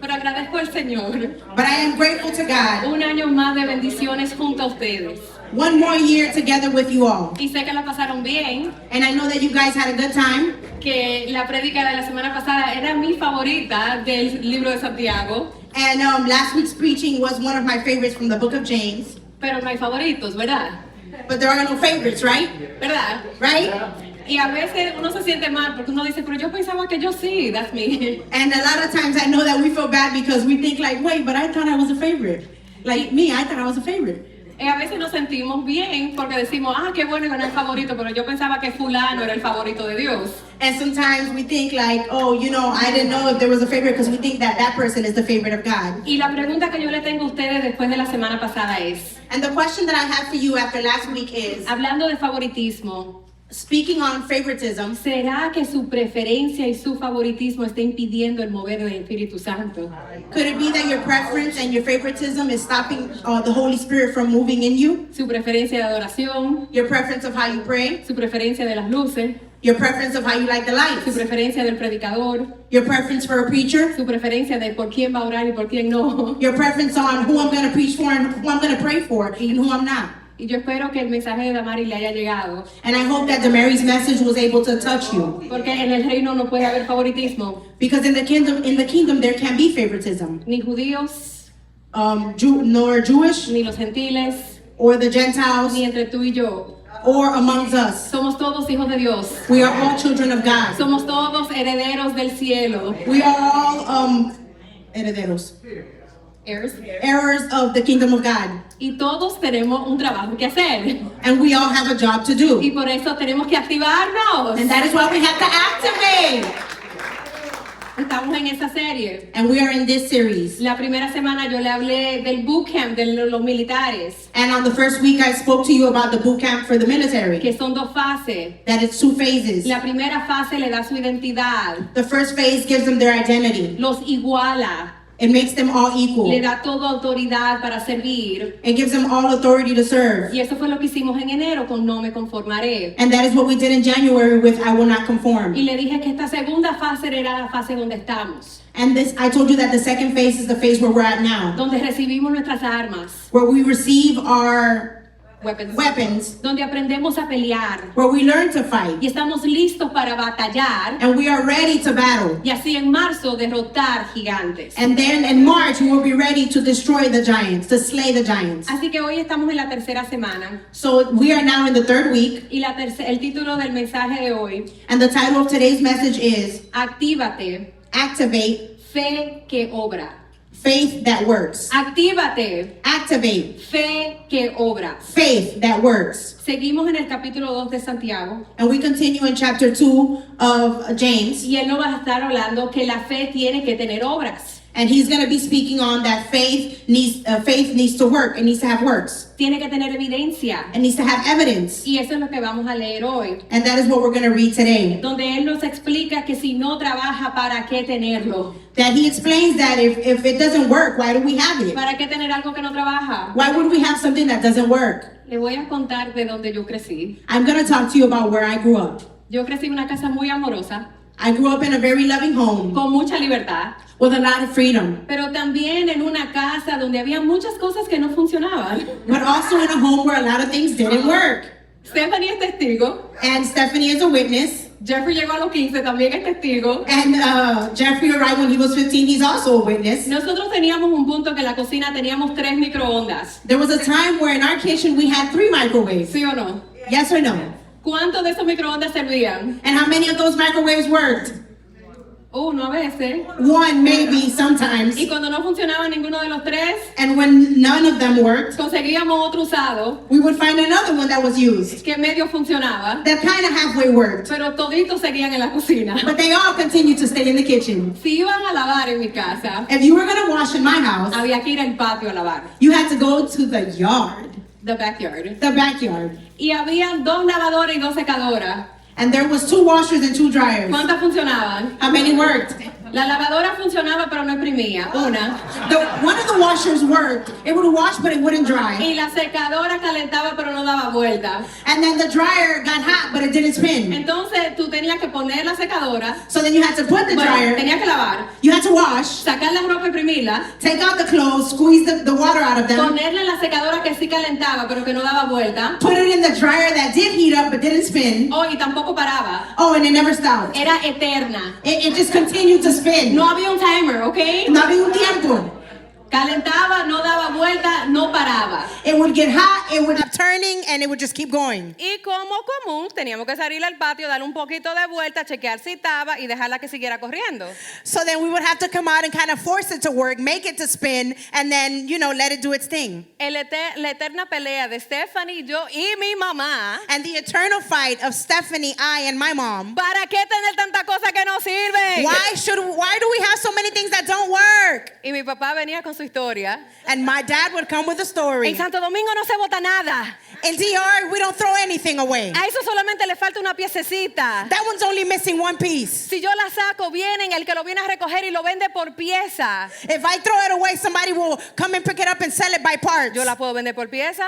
Pero agradezco al Señor. But I am grateful to God. Un año más de bendiciones junto a ustedes. One more year together with you all. Y sé que la pasaron bien, And I know that you guys had a good time. que la prédica de la semana pasada era mi favorita del libro de Santiago. And last week's preaching was one of my favorites from the book of James. Pero no hay favoritos, ¿verdad? But there are no favorites, right? ¿Verdad? Right? Y a veces uno se siente mal porque uno dice, pero yo pensaba que yo sí, that's me. And a lot of times I know that we feel bad because we think like, wait, but I thought I was a favorite. Like me, I thought I was a favorite. Y a veces nos sentimos bien porque decimos, qué bueno que no es el favorito, pero yo pensaba que fulano era el favorito de Dios. And sometimes we think like, oh, you know, I didn't know if there was a favorite because we think that that person is the favorite of God. Y la pregunta que yo le tengo a ustedes después de la semana pasada es, And the question that I have for you after last week is, hablando de favoritismo, speaking on favoritism, ¿será que su preferencia y su favoritismo está impidiendo el mover del Espíritu Santo? could it be that your preference and your favoritism is stopping the Holy Spirit from moving in you? Su preferencia de adoración, Your preference of how you pray, su preferencia de las luces, your preference of how you like the su lights, preferencia del predicador, your preference for a preacher, su preferencia de por quién va a orar y por quién no. your preference on who I'm going to preach for and who I'm going to pray for and who I'm not. Y yo espero que el mensaje de Damari le haya llegado, And I hope that Mary's message was able to touch you. porque en el reino no puede haber favoritismo, Because in the kingdom there can be favoritism. ni judíos, Nor Jewish ni los gentiles, or the Gentiles ni entre tú y yo. or amongst us. Somos todos hijos de Dios. We are all children of God. Somos todos herederos del cielo. We are all herederos, Heirs. heirs of the kingdom of God. Y todos tenemos un trabajo que hacer. And we all have a job to do. Y por eso tenemos que activarnos. And that is why we have to activate. Estamos en esta serie. And we are in this series. La primera semana yo le hablé del bootcamp de los militares, And on the first week I spoke to you about the boot camp for the military. que son dos fases. That it's 2 phases. La primera fase le da su identidad, The first phase gives them their identity. los iguala, It makes them all equal. le da toda autoridad para servir. It gives them all authority to serve. Y eso fue lo que hicimos en enero con No Me Conformaré. And that is what we did in January with I Will Not Conform. Y le dije que esta segunda fase era la fase donde estamos, And this, I told you that the second phase is the phase where we're at now. donde recibimos nuestras armas, Where we receive our weapons, donde aprendemos a pelear where we learn to fight. y estamos listos para batallar And we are ready to battle. y así en marzo derrotar gigantes. And then in March, we will be ready to destroy the giants, to slay the giants. Así que hoy estamos en la tercera semana So we are now in the 3rd week. y el título del mensaje de hoy, And the title of today's message is Actívate, Activate fe que obra. Faith That Works. Actívate, Activate fe que obra. faith that works. Seguimos en el capítulo 2 de Santiago And we continue in chapter 2 of James. y él nos va a estar hablando que la fe tiene que tener obras. And he's going to be speaking on that faith needs to work. It needs to have works. Tiene que tener evidencia. It needs to have evidence. Y eso es lo que vamos a leer hoy, And that is what we're going to read today. donde él nos explica que si no trabaja, ¿para qué tenerlo? That he explains that if it doesn't work, why do we have it? ¿Para qué tener algo que no trabaja? Why would we have something that doesn't work? Le voy a contar de donde yo crecí. I'm going to talk to you about where I grew up. Yo crecí en una casa muy amorosa, I grew up in a very loving home con mucha libertad, with a lot of freedom, pero también en una casa donde había muchas cosas que no funcionaban. but also in a home where a lot of things didn't work. Stephanie es testigo, And Stephanie is a witness. Jeffrey llegó a los 15, también es testigo. And Jeffrey arrived when he was 15. He's also a witness. Nosotros teníamos un punto que en la cocina teníamos 3 microondas, There was a time where in our kitchen we had 3 microwaves. ¿sí o no? Yes or no? ¿Cuántos de esos microondas servían? And how many of those microwaves worked? Uno a veces. 1, maybe, sometimes. Y cuando no funcionaba ninguno de los 3, And when none of them worked, conseguíamos otro usado we would find another one that was used que medio funcionaba, that kind of halfway worked. pero toditos seguían en la cocina. But they all continued to stay in the kitchen. Si iban a lavar en mi casa, If you were going to wash in my house, había que ir al patio a lavar, you had to go to the yard, the backyard. the backyard. Y había 2 lavadoras y 2 secadoras. And there was 2 washers and 2 dryers. ¿Cuántas funcionaban? How many worked? La lavadora funcionaba pero no exprimía, una. One of the washers worked. It would wash, but it wouldn't dry. Y la secadora calentaba pero no daba vuelta. And then the dryer got hot, but it didn't spin. Entonces tú tenías que poner la secadora, So then you had to put the bueno, dryer, tenías que lavar, you had to wash, sacar la ropa y imprimirla, take out the clothes, squeeze the water out of them, ponerla en la secadora que sí calentaba pero que no daba vuelta. put it in the dryer that did heat up but didn't spin. Oh, y tampoco paraba. Oh, and it never stopped. Era eterna. It just continued to spin. No había un timer, ¿ok? No había un tiempo. Calentaba, no daba vuelta, no paraba. It would get hot, it would keep turning, and it would just keep going. Y como común, teníamos que salir al patio, darle un poquito de vuelta, chequear si estaba y dejarla que siguiera corriendo. So then we would have to come out and kind of force it to work, make it to spin, and then, let it do its thing. La eterna pelea de Stephanie, yo y mi mamá. And the eternal fight of Stephanie, I, and my mom. ¿Para qué tener tanta cosa que no sirve? Why do we have so many things that don't work? Y mi papá venía con su historia. And my dad would come with a story. En Santo Domingo no se bota nada. In DR, we don't throw anything away. A eso solamente le falta una piececita. That one's only missing one piece. Si yo la saco, vienen el que lo viene a recoger y lo vende por pieza. If I throw it away, somebody will come and pick it up and sell it by parts. Yo la puedo vender por pieza,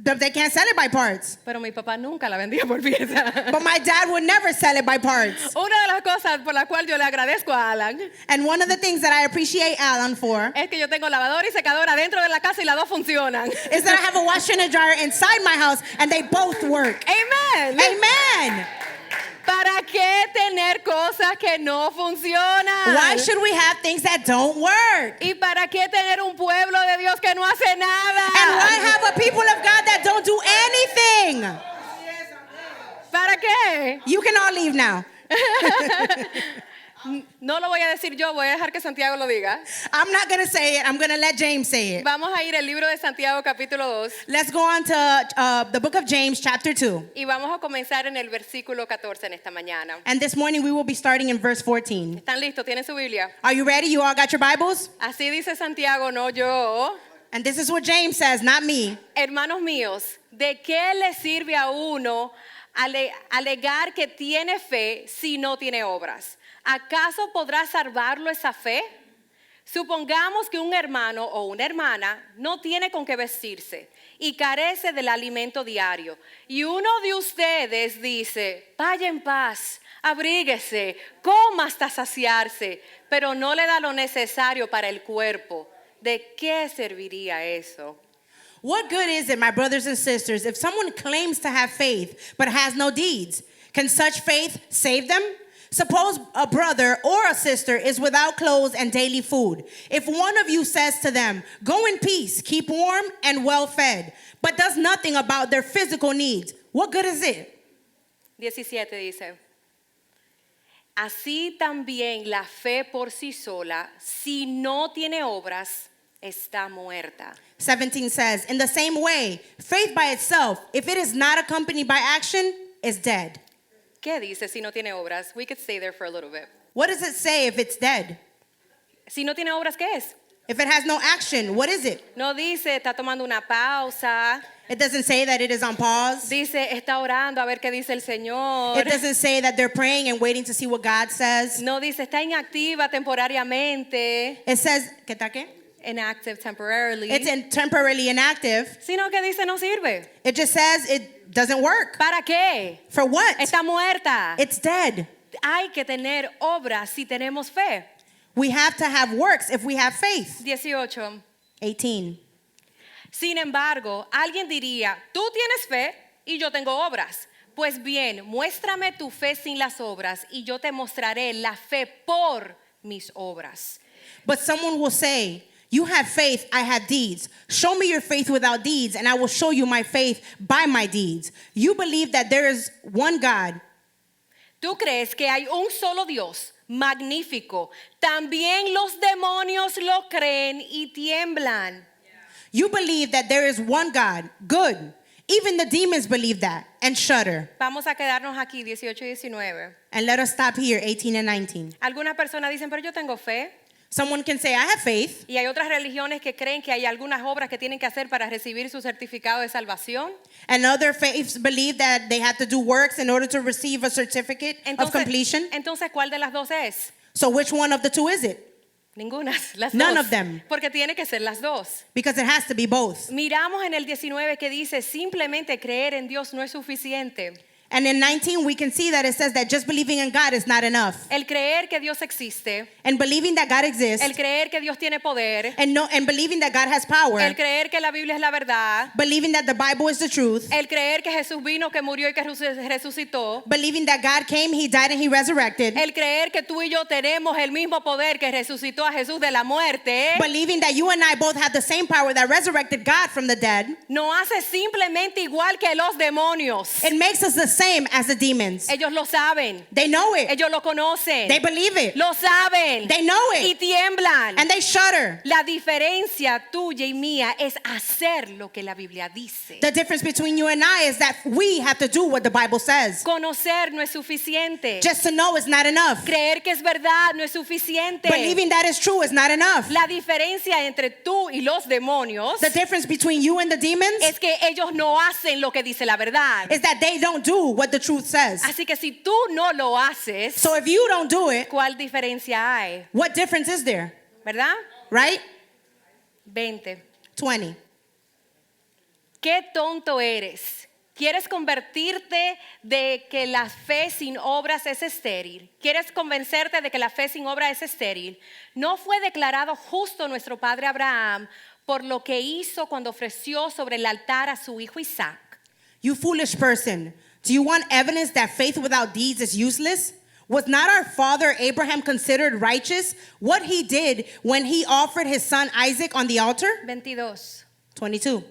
They can't sell it by parts. pero mi papá nunca la vendía por pieza. But my dad would never sell it by parts. Una de las cosas por las cuales yo le agradezco a Alan And one of the things that I appreciate Alan for es que yo tengo lavadora y secadora dentro de la casa y las dos funcionan. is that I have a washer and a dryer inside my house and they both work. Amen. Amen. ¿Para qué tener cosas que no funcionan? Why should we have things that don't work? ¿Y para qué tener un pueblo de Dios que no hace nada? And why have a people of God that don't do anything? ¿Para qué? You can all leave now. No lo voy a decir yo, voy a dejar que Santiago lo diga. I'm not going to say it. I'm going to let James say it. Vamos a ir al libro de Santiago capítulo 2 Let's go on to the book of James, chapter 2. y vamos a comenzar en el versículo 14 en esta mañana. And this morning we will be starting in verse 14. ¿Están listos? ¿Tienen su Biblia? Are you ready? You all got your Bibles? Así dice Santiago, no yo. And this is what James says, not me. Hermanos míos, ¿de qué le sirve a uno alegar que tiene fe si no tiene obras? ¿Acaso podrá salvarlo esa fe? Supongamos que un hermano o una hermana no tiene con qué vestirse y carece del alimento diario. Y uno de ustedes dice, vaya en paz, abríguese, coma hasta saciarse, pero no le da lo necesario para el cuerpo. ¿De qué serviría eso? What good is it, my brothers and sisters, if someone claims to have faith but has no deeds? Can such faith save them? Suppose a brother or a sister is without clothes and daily food. If one of you says to them, go in peace, keep warm and well fed, but does nothing about their physical needs, what good is it? 17 dice, así también la fe por sí sola, si no tiene obras, está muerta. 17 says, in the same way, faith by itself, if it is not accompanied by action, is dead. ¿Qué dice si no tiene obras? We could stay there for a little bit. What does it say if it's dead? Si no tiene obras, ¿qué es? If it has no action, what is it? No dice, está tomando una pausa. It doesn't say that it is on pause. Dice, está orando a ver qué dice el Señor. It doesn't say that they're praying and waiting to see what God says. No dice, está inactiva temporariamente. It says, ¿qué tal qué? Inactive temporarily. It's temporarily inactive. Sino que dice, no sirve. It just says it doesn't work. ¿Para qué? For what? Está muerta. It's dead. Hay que tener obras si tenemos fe. We have to have works if we have faith. 18. 18. Sin embargo, alguien diría, tú tienes fe y yo tengo obras. Pues bien, muéstrame tu fe sin las obras y yo te mostraré la fe por mis obras. But someone will say, you have faith, I have deeds. Show me your faith without deeds, and I will show you my faith by my deeds. You believe that there is one God. ¿Tú crees que hay un solo Dios magnífico? También los demonios lo creen y tiemblan. You believe that there is one God, good. Even the demons believe that and shudder. Vamos a quedarnos aquí, 18 y 19. And let us stop here, 18 and 19. Algunas personas dicen, pero yo tengo fe. Someone can say, I have faith. Y hay otras religiones que creen que hay algunas obras que tienen que hacer para recibir su certificado de salvación. And other faiths believe that they have to do works in order to receive a certificate of completion. Entonces, ¿cuál de las dos es? So which one of the two is it? Ninguna, las None dos. of them. Porque tiene que ser las dos. Because it has to be both. Miramos en el 19 que dice, simplemente creer en Dios no es suficiente. And in 19, we can see that it says that just believing in God is not enough. El creer que Dios existe, And believing that God exists, el creer que Dios tiene poder, and believing that God has power, el creer que la Biblia es la verdad, believing that the Bible is the truth, el creer que Jesús vino, que murió y que resucitó, believing that God came, He died, and He resurrected, el creer que tú y yo tenemos el mismo poder que resucitó a Jesús de la muerte, believing that you and I both have the same power that resurrected God from the dead, nos hace simplemente igual que los demonios. it makes us the same as the demons. Ellos lo saben, They know it. ellos lo conocen, They believe it. lo saben They know y it. tiemblan. And they shudder. La diferencia tuya y mía es hacer lo que la Biblia dice. The difference between you and I is that we have to do what the Bible says. Conocer no es suficiente. Just to know is not enough. Creer que es verdad no es suficiente. Believing that is true is not enough. La diferencia entre tú y los demonios The difference between you and the demons es que ellos no hacen lo que dice la verdad. is that they don't do what the truth says. Así que si tú no lo haces, So if you don't do it, ¿cuál diferencia hay? what difference is there? ¿Verdad? Right? 20. 20. Qué tonto eres. ¿Quieres convertirte de que la fe sin obras es estéril? ¿Quieres convencerte de que la fe sin obra es estéril? ¿No fue declarado justo nuestro padre Abraham por lo que hizo cuando ofreció sobre el altar a su hijo Isaac? You foolish person, do you want evidence that faith without deeds is useless? Was not our father Abraham considered righteous? What he did when he offered his son Isaac on the altar? 22. 22.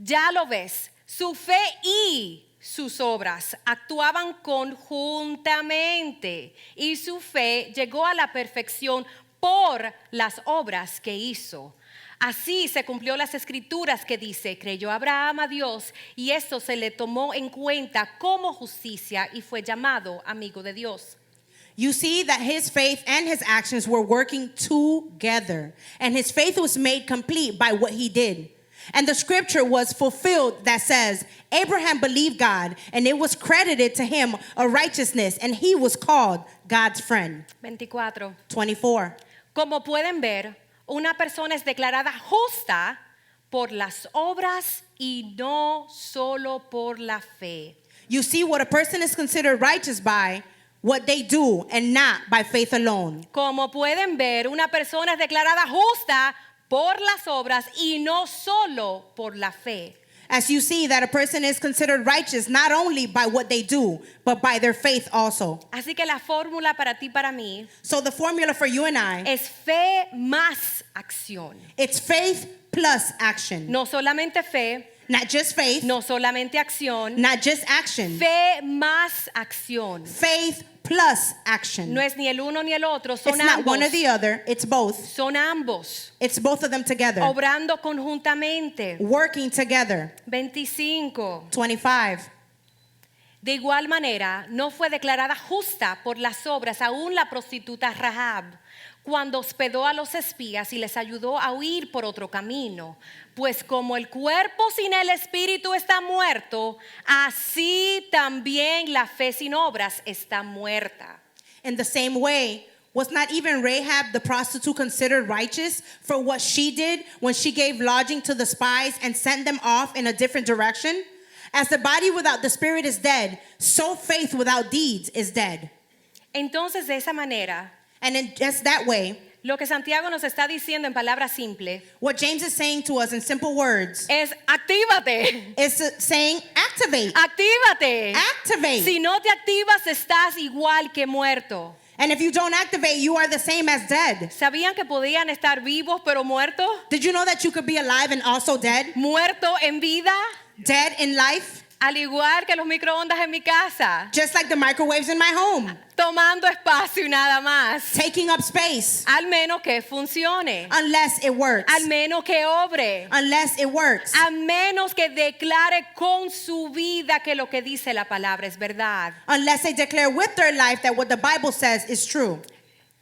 Ya lo ves, su fe y sus obras actuaban conjuntamente y su fe llegó a la perfección por las obras que hizo. Así se cumplió las escrituras que dice, creyó Abraham a Dios y esto se le tomó en cuenta como justicia y fue llamado amigo de Dios. You see that his faith and his actions were working together, and his faith was made complete by what he did. And the scripture was fulfilled that says, Abraham believed God, and it was credited to him a righteousness, and he was called God's friend. 24. 24. Como pueden ver, una persona es declarada justa por las obras y no solo por la fe. You see what a person is considered righteous by what they do and not by faith alone. Como pueden ver, una persona es declarada justa por las obras y no solo por la fe. As you see that a person is considered righteous not only by what they do, but by their faith also. Así que la fórmula para ti, para mí, So the formula for you and I, es fe más acción. it's faith plus action. No solamente fe, Not just faith, no solamente acción, not just action. fe más acción. Faith plus action. No es ni el uno ni el otro, It's son not one or ambos. the other, it's both. Son ambos, It's both of them together, obrando conjuntamente. working together. 25. 25. De igual manera, no fue declarada justa por las obras aún la prostituta Rahab, cuando hospedó a los espías y les ayudó a huir por otro camino. Pues como el cuerpo sin el espíritu está muerto, así también la fe sin obras está muerta. In the same way, was not even Rahab the prostitute considered righteous for what she did when she gave lodging to the spies and sent them off in a different direction? As the body without the spirit is dead, so faith without deeds is dead. Entonces, de esa manera, And in just that way, lo que Santiago nos está diciendo en palabras simples what James is saying to us in simple words es actívate, is saying activate. actívate. Activate. Si no te activas, estás igual que muerto. And if you don't activate, you are the same as dead. ¿Sabían que podían estar vivos pero muertos? Did you know that you could be alive and also dead? Muerto en vida, Dead in life, al igual que los microondas en mi casa, just like the microwaves in my home, tomando espacio y nada más. taking up space, Al menos que funcione, unless it works. al menos que obre, Unless it works. a menos que declare con su vida que lo que dice la palabra es verdad. Unless they declare with their life that what the Bible says is true.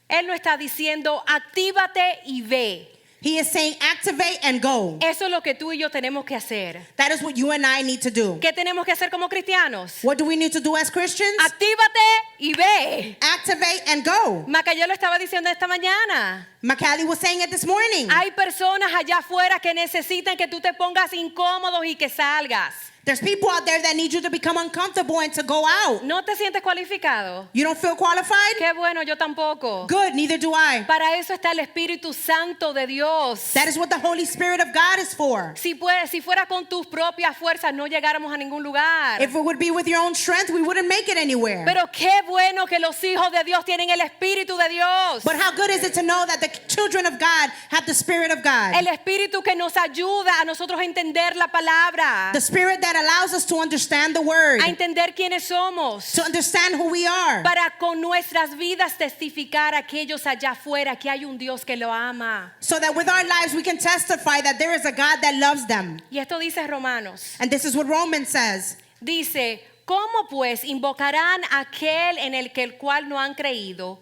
Él no está diciendo actívate y ve. He is saying activate and go. Eso es lo que tú y yo tenemos que hacer. That is what you and I need to do. ¿Qué tenemos que hacer como cristianos? What do we need to do as Christians? Actívate y ve. Activate and go. Macayó lo estaba diciendo esta mañana. Macali was saying it this morning. Hay personas allá afuera que necesitan que tú te pongas incómodos y que salgas. There's people out there that need you to become uncomfortable and to go out. ¿No te sientes cualificado? You don't feel qualified? Qué bueno, yo tampoco. Good, neither do I. Para eso está el Espíritu Santo de Dios. That is what the Holy Spirit of God is for. Si fuera con tus propias fuerzas, no llegáramos a ningún lugar. If it would be with your own strength, we wouldn't make it anywhere. Pero qué bueno que los hijos de Dios tienen el Espíritu de Dios. But how good is it to know that the children of God have the Spirit of God? El Espíritu que nos ayuda a nosotros a entender la palabra. The Spirit that allows us to understand the Word, A entender quiénes somos. to understand who we are, Para con nuestras vidas testificar a aquellos allá afuera que hay un Dios que lo ama. so that with our lives we can testify that there is a God that loves them. Y esto dice Romanos. And this is what Romans says. Dice, ¿cómo pues invocarán a aquel en el que el cual no han creído?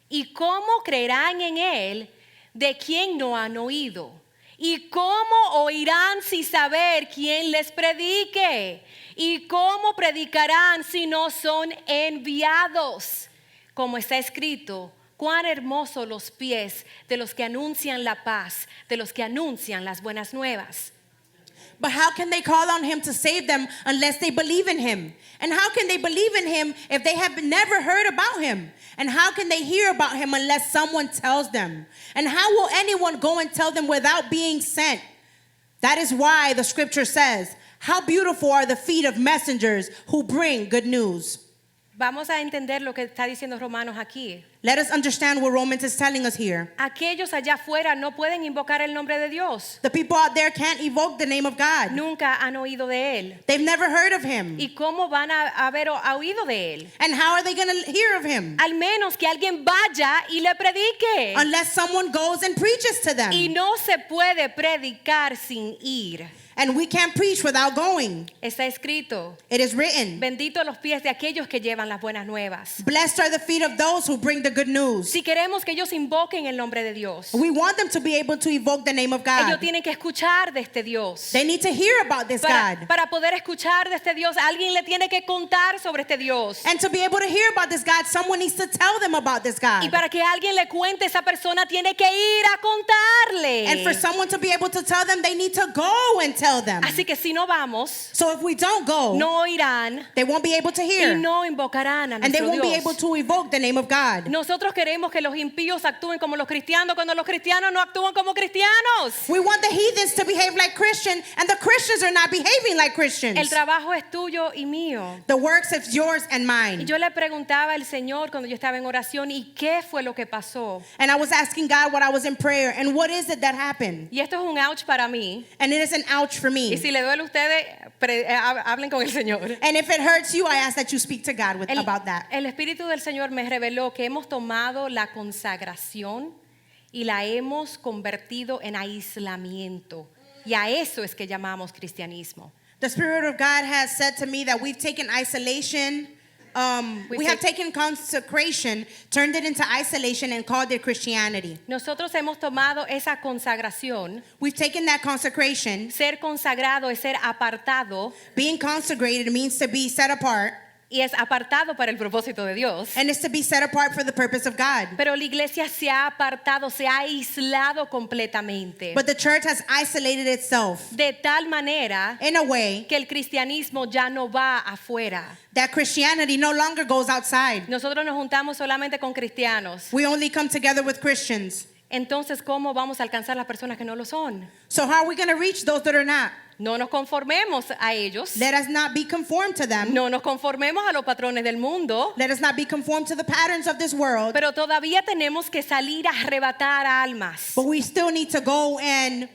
¿Y cómo creerán en él de quien no han oído? ¿Y cómo oirán sin saber quién les predique? ¿Y cómo predicarán si no son enviados? Como está escrito, cuán hermosos los pies de los que anuncian la paz, de los que anuncian las buenas nuevas. But how can they call on him to save them unless they believe in him? And how can they believe in him if they have never heard about him? And how can they hear about him unless someone tells them? And how will anyone go and tell them without being sent? That is why the scripture says, how beautiful are the feet of messengers who bring good news. Vamos a entender lo que está diciendo Romanos aquí. Let us understand what Romans is telling us here. Aquellos allá afuera no pueden invocar el nombre de Dios. The people out there can't evoke the name of God. Nunca han oído de Él. They've never heard of him. ¿Y cómo van a haber oído de Él? And how are they going to hear of him? Al menos que alguien vaya y le predique. Unless someone goes and preaches to them. Y no se puede predicar sin ir. And we can't preach without going. Está escrito, It is written, bendito los pies de aquellos que llevan las buenas nuevas. blessed are the feet of those who bring the good news. Si queremos que ellos invoquen el nombre de Dios, We want them to be able to evoke the name of ellos God. tienen que escuchar de este Dios. They need to hear about this God. Para poder escuchar de este Dios, alguien le tiene que contar sobre este Dios. And to be able to hear about this God, someone needs to tell them about this Y God. para que alguien le cuente, esa persona tiene que ir a contarle. And for someone to be able to tell them, they need to go and tell them. Así que si no vamos, So if we don't go, no oirán they won't be able to y hear. no invocarán a And they nuestro won't be Dios. able to evoke the name of God. Nosotros queremos que los impíos actúen como los cristianos cuando los cristianos no actúan como cristianos. We want the heathens to behave like Christians, and the Christians are not behaving like Christians. El trabajo es tuyo y mío. The works is yours and Y mine. yo le preguntaba al Señor cuando yo estaba en oración, ¿y qué fue lo que pasó? And I was asking God what I was in prayer, and what is it that happened? Y esto es un ouch para mí. And it is an ouch for Y me. si le duele a ustedes, hablen con el Señor. And if it hurts you, I ask that you speak to God about that. El Espíritu del Señor me reveló que hemos tomado la consagración y la hemos convertido en aislamiento. Y a eso es que llamamos cristianismo. The Spirit of God has said to me that we've taken isolation, we have taken consecration, turned it into isolation, and called it Christianity. Nosotros hemos tomado esa consagración. We've taken that consecration. Ser consagrado es ser apartado Being consecrated means to be set apart, y es apartado para el propósito de Dios. and it's to be set apart for the purpose of God. Pero la iglesia se ha apartado, se ha aislado completamente. But the church has isolated itself De tal manera in a way que el cristianismo ya no va afuera. that Christianity no longer goes outside. Nosotros nos juntamos solamente con cristianos. We only come together with Christians. Entonces, ¿cómo vamos a alcanzar las personas que no lo son? So how are we going to reach those that are not? No nos conformemos a ellos. Let us not be conformed to them. No nos conformemos a los patrones del mundo. Let us not be conformed to the patterns of this world. Pero todavía tenemos que salir a arrebatar almas. But we still need to go and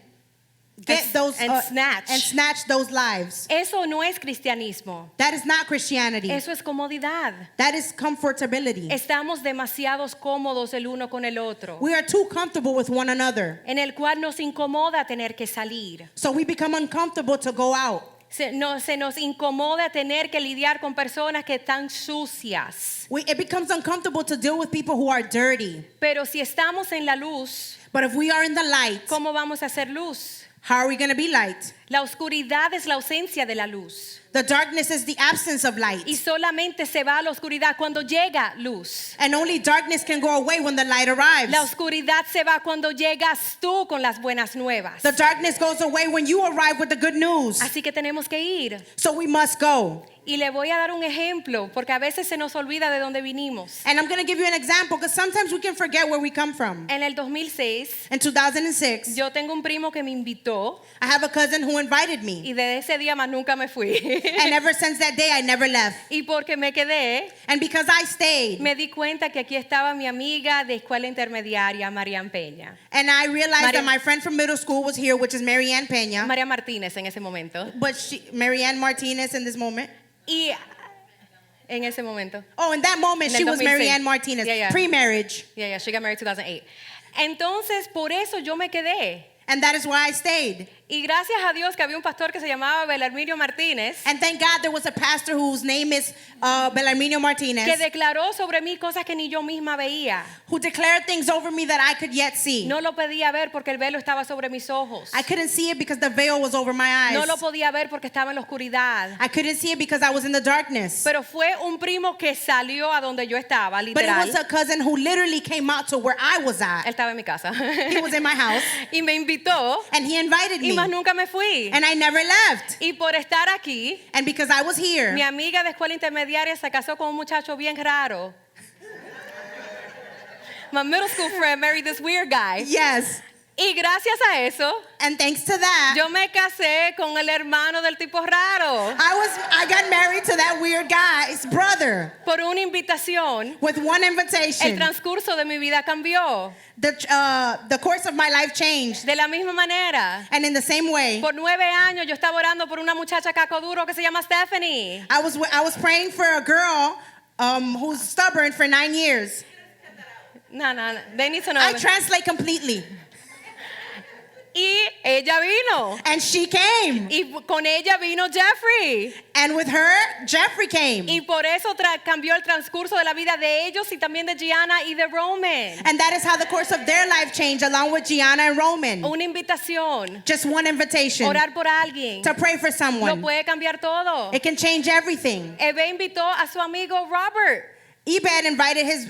get those and snatch. and snatch those lives. Eso no es cristianismo. That is not Christianity. Eso es comodidad. That is comfortability. Estamos demasiados cómodos el uno con el otro, We are too comfortable with one another. en el cual nos incomoda tener que salir. So we become uncomfortable to go out. Se nos incomoda tener que lidiar con personas que están sucias. It becomes uncomfortable to deal with people who are dirty. Pero si estamos en la luz, But if we are in the light, ¿cómo vamos a hacer luz? how are we going to be light? La oscuridad es la ausencia de la luz. The darkness is the absence of light. Y solamente se va a la oscuridad cuando llega luz. And only darkness can go away when the light arrives. La oscuridad se va cuando llegas tú con las buenas nuevas. The darkness goes away when you arrive with the good news. Así que tenemos que ir. So we must go. Y le voy a dar un ejemplo, porque a veces se nos olvida de dónde vinimos. And I'm going to give you an example because sometimes we can forget where we come from. En el 2006, In 2006, yo tengo un primo que me invitó I have a cousin who invited me. y desde ese día más nunca me fui. And ever since that day, I never left. Y porque me quedé, And because I stayed, me di cuenta que aquí estaba mi amiga de escuela intermediaria, Marian Peña. and I realized that Maria- my friend from middle school was here, which is Marianne Peña. María Martínez en ese momento. But Marianne Martinez in this moment. Y en ese momento. Oh, in that moment, En el she was 2006. Marianne Martinez, Yeah, yeah. pre-marriage. Yeah, she got married 2008. Entonces, por eso yo me quedé. And that is why I stayed. Y gracias a Dios que había un pastor que se llamaba Belarminio Martínez, And thank God there was a pastor whose name is Belarminio Martinez, que declaró sobre mí cosas que ni yo misma veía. who declared things over me that I could yet see. No lo podía ver porque el velo estaba sobre mis ojos. I couldn't see it because the veil was over my eyes. No lo podía ver porque estaba en la oscuridad. I couldn't see it because I was in the darkness. Pero fue un primo que salió a donde yo estaba, But it literal. was a cousin who literally came out to where I was Él at. estaba en mi casa. He was in my house. Y me invitó And he invited y me. más nunca me fui. And I never left. Y por estar aquí, And because I was here, mi amiga de escuela intermediaria se casó con un muchacho bien raro. My middle school friend married this weird guy. yes. Y gracias a eso, And thanks to that, yo me casé con el hermano del tipo raro I got married to that weird guy's brother por una invitación. with one El invitation. transcurso de mi vida cambió. The course of my life changed. De la misma manera, And in the same way, por 9 años yo estaba orando por una muchacha cacoduro que se llama Stephanie. I was praying for a girl who's stubborn for 9 years. No, they need to know. I translate completely. Y ella vino. And she came. Y con ella vino Jeffrey. And with her, Jeffrey came. Y por eso cambió el transcurso de la vida de ellos y también de Gianna y de Roman. And that is how the course of their life changed, along with Gianna and Roman. Una invitación. Just one invitation Orar por alguien. to pray for Lo someone. puede cambiar todo. It can change everything. Eve invitó a su amigo Robert. Ebed invited his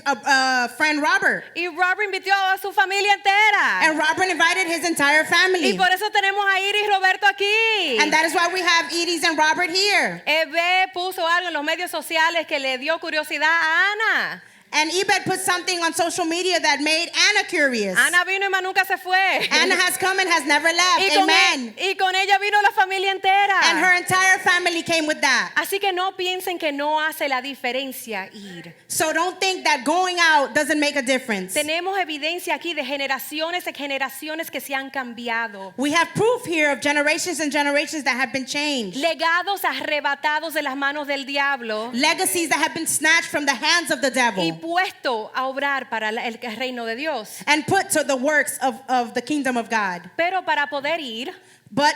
friend Robert. Y Robert invitó a su familia entera. And Robert invited his entire Y family. por eso tenemos a Iris y Roberto aquí. And that is why we have Edie's and Robert here. Eve puso algo en los medios sociales que le dio curiosidad a Ana. And Ebed put something on social media that made Anna curious. Ana vino y más nunca se fue. Anna has come and has never left. y, con Amen. y con ella vino la familia entera. And her entire family came with that. Así que no piensen que no hace la diferencia ir. So don't think that going out doesn't make a difference. Tenemos evidencia aquí de generaciones y generaciones que se han cambiado. We have proof here of generations and generations that have been changed. Legados arrebatados de las manos del diablo Legacies that have been snatched from the hands of the y devil puesto a obrar para el reino de Dios. and put to the works of the kingdom of God. Pero para poder ir, But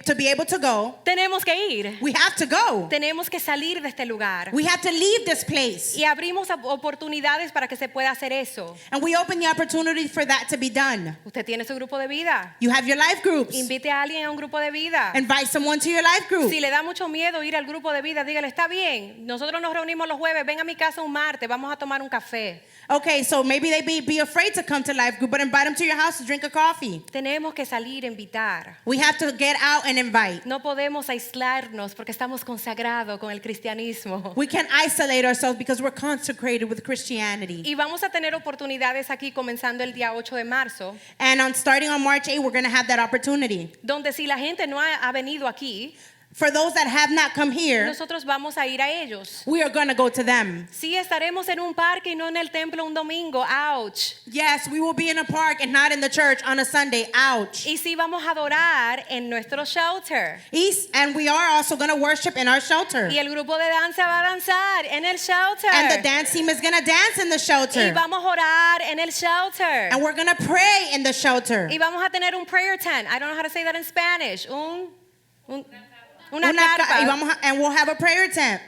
to be able to go, tenemos que ir. we have to go. Tenemos que salir de este lugar. We have to leave this place. Y abrimos oportunidades para que se pueda hacer eso. And we open the opportunity for that to be done. Usted tiene su grupo de vida. You have your life groups. Invite a alguien a un grupo de vida. Invite someone to your life group. Si le da mucho miedo ir al grupo de vida, dígale, está bien, nosotros nos reunimos los jueves, ven a mi casa un martes, vamos a tomar un café. Okay, so maybe they be afraid to come to life group, but invite them to your house to drink a coffee. Tenemos que salir a invitar. We have to get out and invite. No podemos aislarnos porque estamos consagrados con el cristianismo. We can't isolate ourselves because we're consecrated with Christianity. Y vamos a tener oportunidades aquí comenzando el día 8 de marzo, And starting on March 8, we're going to have that opportunity. donde si la gente no ha venido aquí, For those that have not come here, nosotros vamos a ir a ellos. we are going to go to them. Sí, estaremos en un parque y no en el templo un domingo. Ouch. Yes, we will be in a park and not in the church on a Sunday. Ouch. Y sí vamos a adorar en nuestro shelter. And we are also going to worship in our shelter. Y el grupo de danza va a danzar en el shelter. And the dance team is going to dance in the Y shelter. vamos a orar en el shelter. And we're going to pray in the shelter. Y vamos a tener un prayer tent. I don't know how to say that in Spanish. Una Y carpa. and we'll have a prayer tent.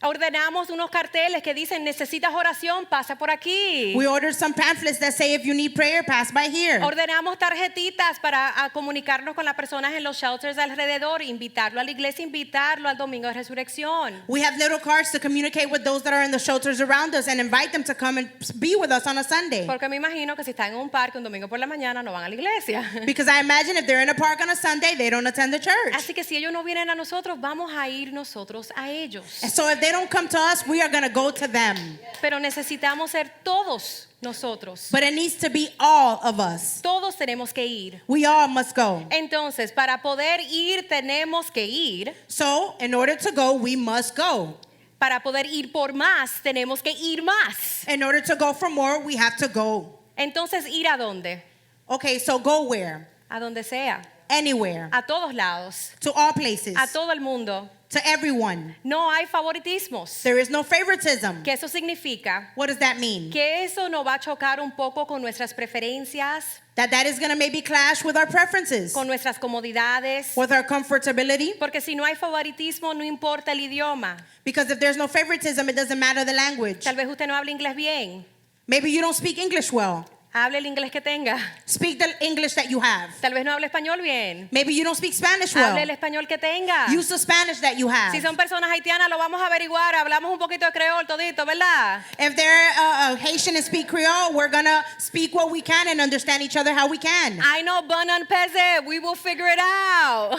Ordenamos unos carteles que dicen, necesitas oración, pasa por aquí. We ordered some pamphlets that say if you need prayer, pass by here. Ordenamos tarjetitas para comunicarnos con las personas en los shelters alrededor, invitarlo a la iglesia, invitarlo al domingo de resurrección. We have little cards to communicate with those that are in the shelters around us and invite them to come and be with us on a Sunday. Porque me imagino que si están en un parque un domingo por la mañana no van a la iglesia. Because I imagine if they're in a park on a Sunday, they don't attend the church. Así que si ellos no vienen a nosotros, vamos a ir nosotros a ellos. And so if they don't come to us, we are going to go to them. Pero necesitamos ser todos nosotros. But it needs to be all of us. Todos tenemos que ir. We all must go. Entonces, para poder ir, tenemos que ir. So, in order to go, we must go. Para poder ir por más, tenemos que ir más. In order to go for more, we have to go. Entonces, ¿ir a dónde? Okay, so go where? A donde sea. Anywhere. A todos lados. To all places. A todo el mundo. To everyone. No hay favoritismos. There is no favoritism. ¿Qué eso significa? What does that mean? Que eso nos va a chocar un poco con nuestras preferencias, That is going to maybe clash with our preferences, con nuestras comodidades. with our comfortability. Porque si no hay favoritismo, no importa el idioma. Because if there's no favoritism, it doesn't matter the language. Tal vez usted no habla inglés bien. Maybe you don't speak English well. Hable el inglés que tenga. Speak the English that you have. Tal vez no hable español bien. Maybe you don't speak Spanish Hable el well. español que tenga. Use the Spanish that you have. Si son personas haitianas, lo vamos a averiguar. Hablamos un poquito de creol todito, ¿verdad? If they're Haitian and speak Creole, we're going to speak what we can and understand each other how we can. I know bon and peze. We will figure it out.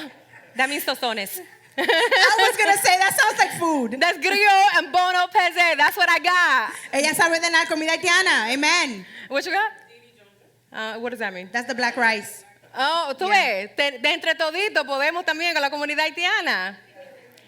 That means tostones. I was going to say, that sounds like food. That's griot and bono peze. That's what I got. Ella sabe de la comida haitiana. Amen. What you got? What does that mean? That's the black rice. Oh, tú ves, de entre toditos podemos también con la comunidad haitiana.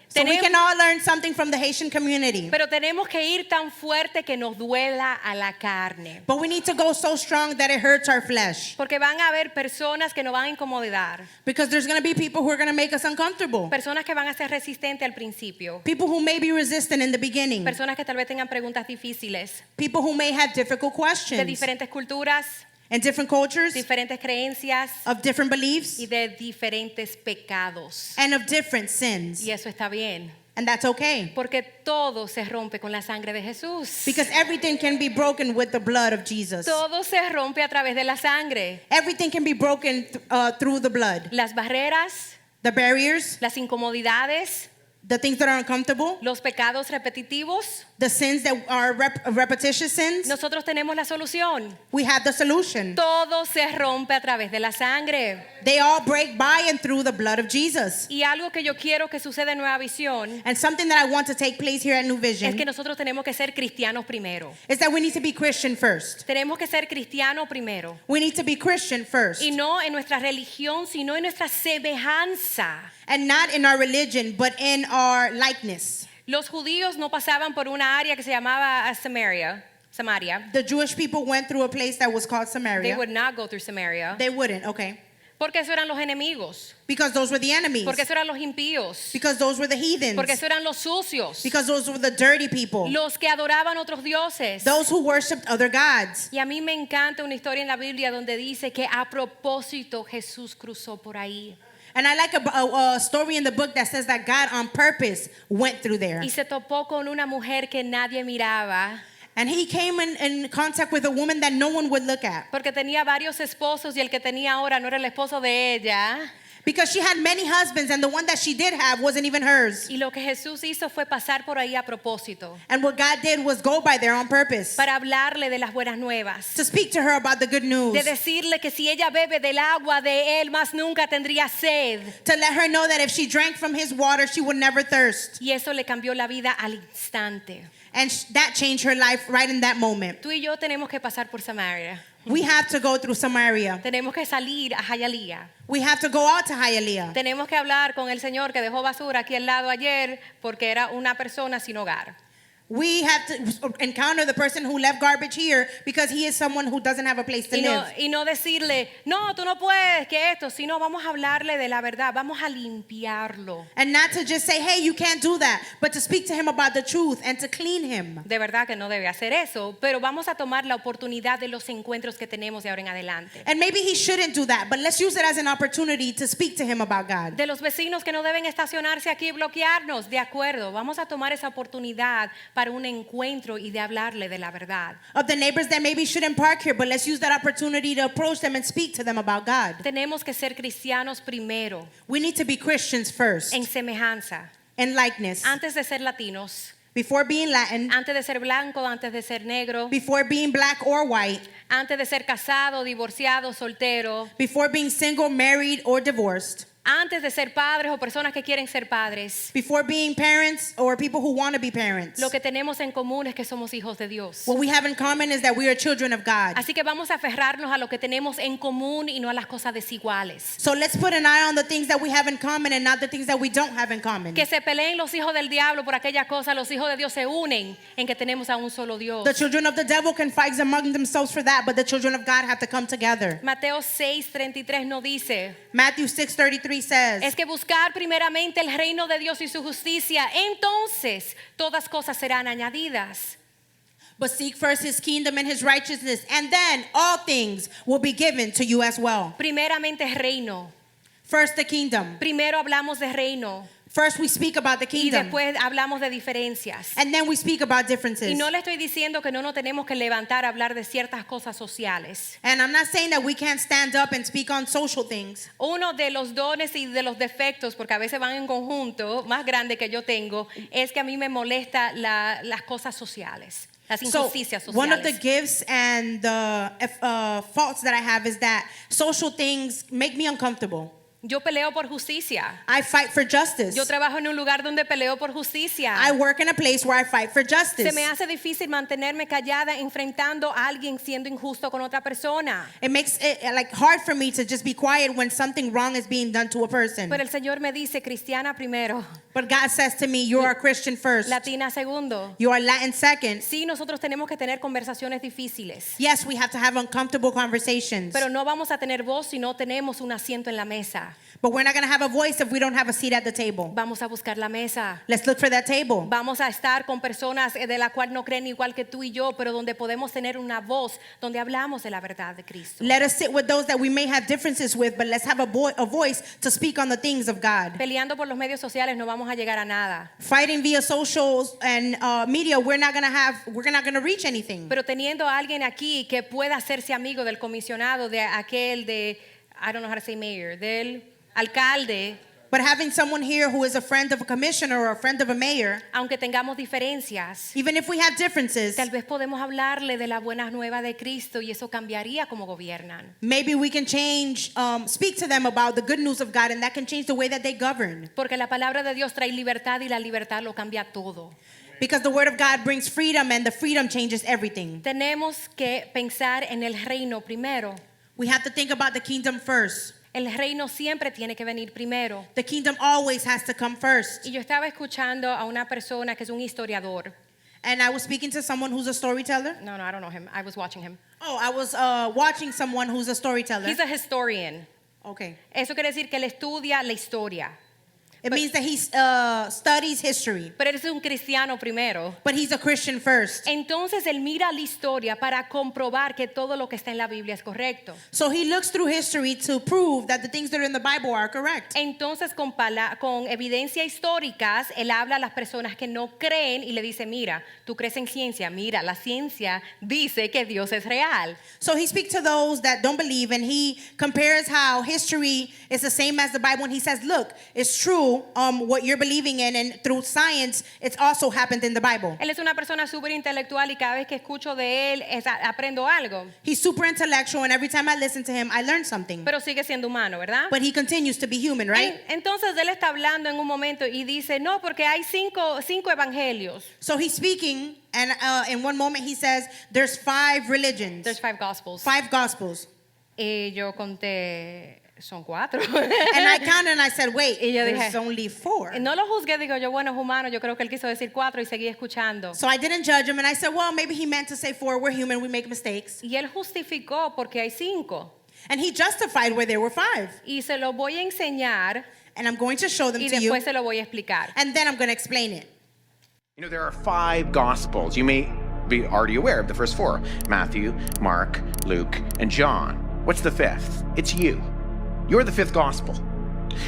So we can all learn something from the Haitian community. Pero tenemos que ir tan fuerte que nos duela a la carne. But we need to go so strong that it hurts our flesh. Porque van a haber personas que nos van a incomodar. Because there's going to be people who are going to make us uncomfortable. Personas que van a ser resistentes al principio. People who may be resistant in the beginning. Personas que tal vez tengan preguntas difíciles. People who may have difficult De questions. diferentes culturas, And different cultures. diferentes creencias Of different beliefs. y de diferentes pecados. And of different sins. Y eso está bien. And that's okay. Porque todo se rompe con la sangre de Jesús. Because everything can be broken with the blood of Jesus. Todo se rompe a través de la sangre. Everything can be broken through the blood. Las barreras, The barriers, las incomodidades, the things that are uncomfortable, los pecados repetitivos. the sins that are repetitious sins, Nosotros tenemos la solución. we have the solution. Todo se rompe a través de la sangre. They all break by and through the blood of Jesus. Y algo que yo quiero que suceda en Nueva Visión And something that I want to take place here at New es Vision que nosotros tenemos que ser cristianos primero. is that we need to be Christian first. Tenemos que ser cristianos primero. We need to be Christian first. Y no en nuestra religión, sino en nuestra semejanza. And not in our religion, but in our likeness. Los judíos no pasaban por una área que se llamaba Samaria. The Jewish people went through a place that was called They Samaria. would not go through Samaria. They wouldn't, okay. Porque eso eran los enemigos. Because those were the enemies. Porque eso eran los impíos. Because those were the heathens. Porque eso eran los sucios. Because those were the dirty people. Los que adoraban otros dioses. Those who worshipped other gods. Y a mí me encanta una historia en la Biblia donde dice que a propósito Jesús cruzó por ahí. And I like a story in the book that says that God on purpose went through there. Y se topó con una mujer que nadie miraba. And he came in contact with a woman that no one would look at. Porque tenía varios esposos y el que tenía ahora no era el esposo de ella. Because she had many husbands and the one that she did have wasn't even hers. Y lo que Jesús hizo fue pasar por ahí a propósito. And what God did was go by there on purpose. Para hablarle de las buenas nuevas. To speak to her about the good news. De decirle que si ella bebe del agua de él, más nunca tendría sed. To let her know that if she drank from his water, she would never thirst. Y eso le cambió la vida al instante. And that changed her life right in that moment. Tú y yo tenemos que pasar por Samaria. We have to go through Samaria. Tenemos que salir a Hialeah. We have to go out to Hialeah. Tenemos que hablar con el señor que dejó basura aquí al lado ayer porque era una persona sin hogar. We have to encounter the person who left garbage here because he is someone who doesn't have a place to live. Y no decirle, no, tú no puedes, que esto, sino vamos a hablarle de la verdad, vamos a limpiarlo. And not to just say, hey, you can't do that, but to speak to him about the truth and to clean him. De verdad que no debe hacer eso, pero vamos a tomar la oportunidad de los encuentros que tenemos de ahora en adelante. And maybe he shouldn't do that, but let's use it as an opportunity to speak to him about God. De los vecinos que no deben estacionarse aquí y bloquearnos, de acuerdo, vamos a tomar esa oportunidad para un encuentro y de hablarle de la verdad. Of the neighbors that maybe shouldn't park here, but let's use that opportunity to approach them and speak to them about God. Tenemos que ser cristianos primero, We need to be Christians first, en semejanza, in likeness, antes de ser latinos, before being Latin, antes de ser blanco, antes de ser negro, before being black or white, antes de ser casado, divorciado, soltero, before being single, married, or divorced, antes de ser padres o personas que quieren ser padres. before being parents or people who want to be parents. Lo que tenemos en común es que somos hijos de Dios. What we have in common is that we are children of God. Así que vamos a aferrarnos a lo que tenemos en común y no a las cosas desiguales. So let's put an eye on the things that we have in common and not the things that we don't have in common. Que se peleen los hijos del diablo por aquella cosa, los hijos de Dios se unen en que tenemos a un solo Dios. The children of the devil can fight among themselves for that, but the children of God have to come together. Mateo 6:33 no dice, Matthew 6:33 says, es que buscar primeramente el reino de Dios y su justicia, entonces todas cosas serán añadidas. but seek first his kingdom and his righteousness, and then all things will be given to you as well. Primeramente reino. First the kingdom. Primero hablamos de reino First we speak about the y kingdom, después hablamos de diferencias. and then we speak about differences. Y no le estoy diciendo que no nos tenemos que levantar a hablar de ciertas cosas sociales. And I'm not saying that we can't stand up and speak on social things. Uno de los dones y de los defectos, porque a veces van en conjunto, más grande que yo tengo, es que a mí me molesta las cosas sociales, las So injusticias one of the sociales. gifts and the faults that I have is that social things make me uncomfortable. Yo peleo por justicia. I fight for justice. Yo trabajo en un lugar donde peleo por justicia. I work in a place where I fight for justice. Se me hace difícil mantenerme callada enfrentando a alguien siendo injusto con otra persona. It makes it like hard for me to just be quiet when something wrong is being done to a person. Pero el Señor me dice, cristiana primero, But God says to me, you are a Christian first. latina segundo. You are Latin second. Sí, nosotros tenemos que tener conversaciones difíciles, Yes, we have to have uncomfortable conversations. pero no vamos a tener voz si no tenemos un asiento en la mesa. But we're not going to have a voice if we don't have a seat at the table. Vamos a buscar la mesa. Let's look for that table. Vamos a estar con personas de la cual no creen igual que tú y yo, pero donde podemos tener una voz, donde hablamos de la verdad de Cristo. Let us sit with those that we may have differences with, but let's have a voice to speak on the things of God. Peleando por los medios sociales no vamos a llegar a nada, Fighting via socials and media, we're not going to reach anything. pero teniendo a alguien aquí que pueda hacerse amigo del comisionado, de aquel de, I don't know how to say mayor, del alcalde, But having someone here who is a friend of a commissioner or a friend of a mayor, aunque tengamos diferencias, even if we have differences, tal vez podemos hablarle de la buena nueva de Cristo y eso cambiaría como gobiernan. maybe we can speak to them about the good news of God, and that can change the way that they govern. Porque la palabra de Dios trae libertad y la libertad lo cambia todo. Because the word of God brings freedom, and the freedom changes everything. Tenemos que pensar en el reino primero. We have to think about the kingdom first. El reino siempre tiene que venir primero. The kingdom always has to come first. Y yo estaba escuchando a una persona que es un historiador. And I was speaking to someone who's a storyteller. No, I don't know him. I was watching him. Oh, I was watching someone who's a storyteller. He's a historian. Okay. Eso quiere decir que él estudia la historia. It means that he studies history, Pero él es un cristiano primero. but he's a Christian first. Entonces él mira la historia para comprobar que todo lo que está en la Biblia es correcto. So he looks through history to prove that the things that are in the Bible are correct. Entonces con evidencia históricas, él habla a las personas que no creen y le dice, mira, tú crees en ciencia, mira, la ciencia dice que Dios es real. So he speaks to those that don't believe, and he compares how history is the same as the Bible, and he says, look, it's true what you're believing in, and through science, it's also happened in the Bible. Él es una persona súper intelectual y cada vez que escucho de él aprendo algo, He's super intellectual, and every time I listen to him, I learn something. pero sigue siendo humano, ¿verdad? But he continues to be human, right? Entonces él está hablando en un momento y dice, no, porque hay cinco evangelios. So he's speaking, and in one moment he says, there's 5 religions, There's 5 gospels. 5 gospels. Y yo conté son 4. And I counted and I said, wait, Y yo there's dije, only 4. No lo juzgué, digo yo, bueno, es humano, yo creo que él quiso decir 4 y seguí escuchando. So I didn't judge him and I said, well, maybe he meant to say 4. We're human, we make mistakes. Y él justificó porque hay 5. And he justified where there were 5. Y se lo voy a enseñar And I'm going to show them y to you. después se lo voy a explicar. And then I'm going to explain it. You know, there are 5 Gospels. You may be already aware of the first 4: Matthew, Mark, Luke, and John. What's the 5th? It's you. You're the 5th Gospel.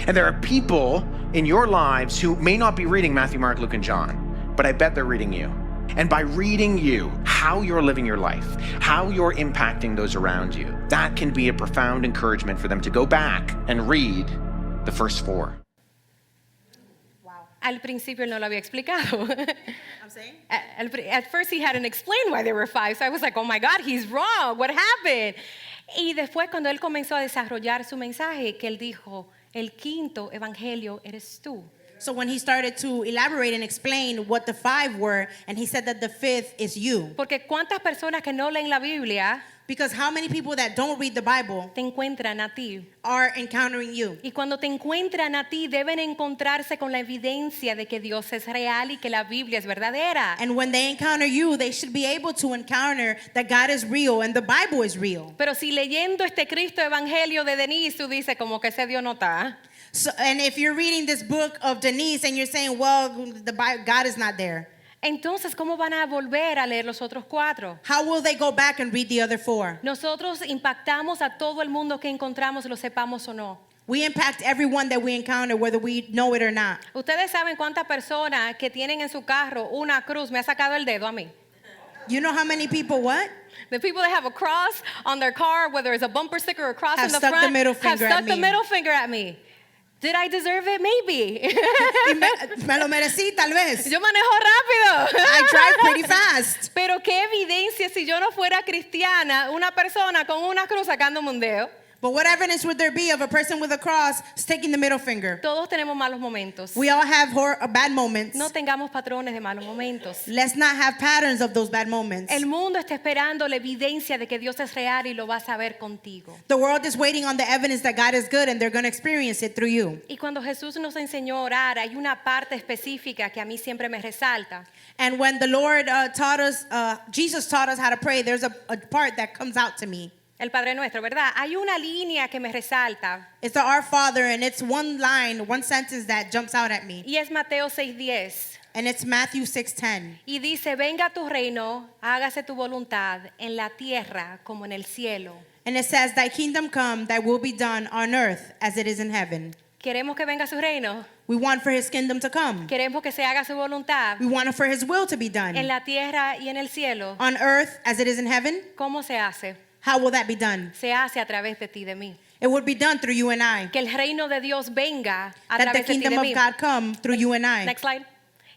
And there are people in your lives who may not be reading Matthew, Mark, Luke, and John, but I bet they're reading you. And by reading you, how you're living your life, how you're impacting those around you, that can be a profound encouragement for them to go back and read the first 4. Al principio él no lo había explicado. I'm saying? At first he hadn't explained why there were 5, so I was like, oh my God, he's wrong, what happened? Y después cuando él comenzó a desarrollar su mensaje, que él dijo, el 5º evangelio eres tú. So when he started to elaborate and explain what the 5 were, and he said that the 5th is you. Porque cuántas personas que no leen la Biblia Because how many people that don't read the Bible te encuentran a ti. are encountering you? Y cuando te encuentran a ti, deben encontrarse con la evidencia de que Dios es real y que la Biblia es verdadera. And when they encounter you, they should be able to encounter that God is real and the Bible is real. Pero si leyendo este Cristo Evangelio de Denise, tú dices como que ese Dios no está. So, and if you're reading this book of Denise and you're saying, well, the Bible, God is not there, Entonces, ¿cómo van a volver a leer los otros 4? how will they go back and read the other 4? Nosotros impactamos a todo el mundo que encontramos, lo sepamos o no. We impact everyone that we encounter, whether we know it or not. Ustedes saben cuántas personas que tienen en su carro una cruz, me ha sacado el dedo a mí. You know how many people what? The people that have a cross on their car, whether it's a bumper sticker or a cross Have in the stuck the front, middle have finger at stuck the me. middle finger at me. Did I deserve it? Maybe. Y me lo merecí, tal vez. Yo manejo rápido. I drive pretty fast. Pero qué evidencia si yo no fuera cristiana, una persona con una cruz sacándome un dedo. But what evidence would there be of a person with a cross taking the middle finger? Todos tenemos malos momentos. We all have bad moments. No tengamos patrones de malos momentos. Let's not have patterns of those bad moments. El mundo está esperando la evidencia de que Dios es real y lo vas a ver contigo. The world is waiting on the evidence that God is good and they're going to experience it through you. Y cuando Jesús nos enseñó a orar, hay una parte específica que a mí siempre me resalta. And when the Lord Jesus taught us how to pray, there's a part that comes out to me. El Padre Nuestro, ¿verdad? Hay una línea que me resalta It's the Our Father, and it's one line, one sentence that jumps out at me. y es Mateo 6:10. And it's Matthew 6:10. Y dice, venga tu reino, hágase tu voluntad en la tierra como en el cielo. And it says, thy kingdom come, thy will be done on earth as it is in heaven. ¿Queremos que venga su reino? We want for his kingdom to come. ¿Queremos que se haga su voluntad We want for his will to be done. en la tierra y en el cielo? On earth as it is in heaven. ¿Cómo se hace? How will that be done? Se hace a través de ti y de mí. It would be done through you and I. Que el reino de Dios venga a That the través de ti y kingdom de of mí. God come through you and I. Next slide.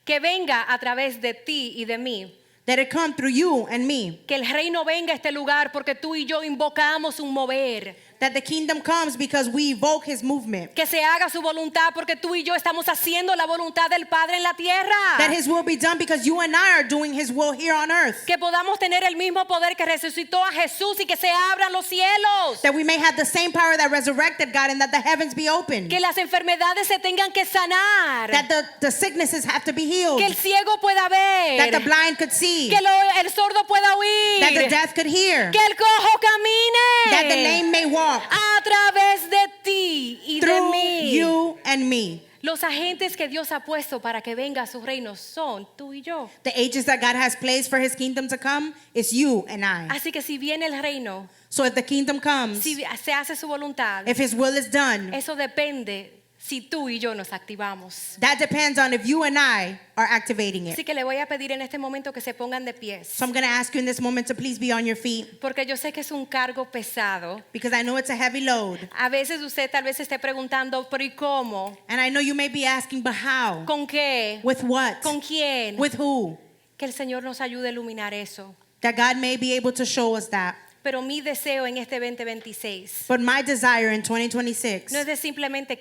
Que venga a través de ti y de mí. That it come through you and me. Que el reino venga a este lugar porque tú y yo invocamos un mover. That the kingdom comes because we evoke his movement. Que se haga su voluntad porque tú y yo estamos haciendo la voluntad del Padre en la tierra. That his will be done because you and I are doing his will here on earth. Que podamos tener el mismo poder que resucitó a Jesús y que se abran los cielos. That we may have the same power that resurrected God and that the heavens be open. Que las enfermedades se tengan que sanar. That the sicknesses have to be healed. Que el ciego pueda ver. That the blind could see. Que el sordo pueda oír. That the deaf could hear. Que el cojo camine. That the lame may walk. A través de ti y de Through mí. you and me. Los agentes que Dios ha puesto para que venga a su reino son tú y yo. The agents that God has placed for his kingdom to come is you and I. Así que si viene el reino, So if the kingdom comes, si se hace su voluntad, if his will is done, eso depende si tú y yo nos activamos. that depends on if you and I are activating it. Así que le voy a pedir en este momento que se pongan de pies. So I'm going to ask you in this moment to please be on your feet Porque yo sé que es un cargo pesado. because I know it's a heavy load. A veces usted tal vez se esté preguntando, pero ¿y cómo? And I know you may be asking, but how? ¿Con qué? With what? ¿Con quién? With who? Que el Señor nos ayude a iluminar eso. That God may be able to show us that. Pero mi deseo en este 2026 But my desire in 2026 no es de simplemente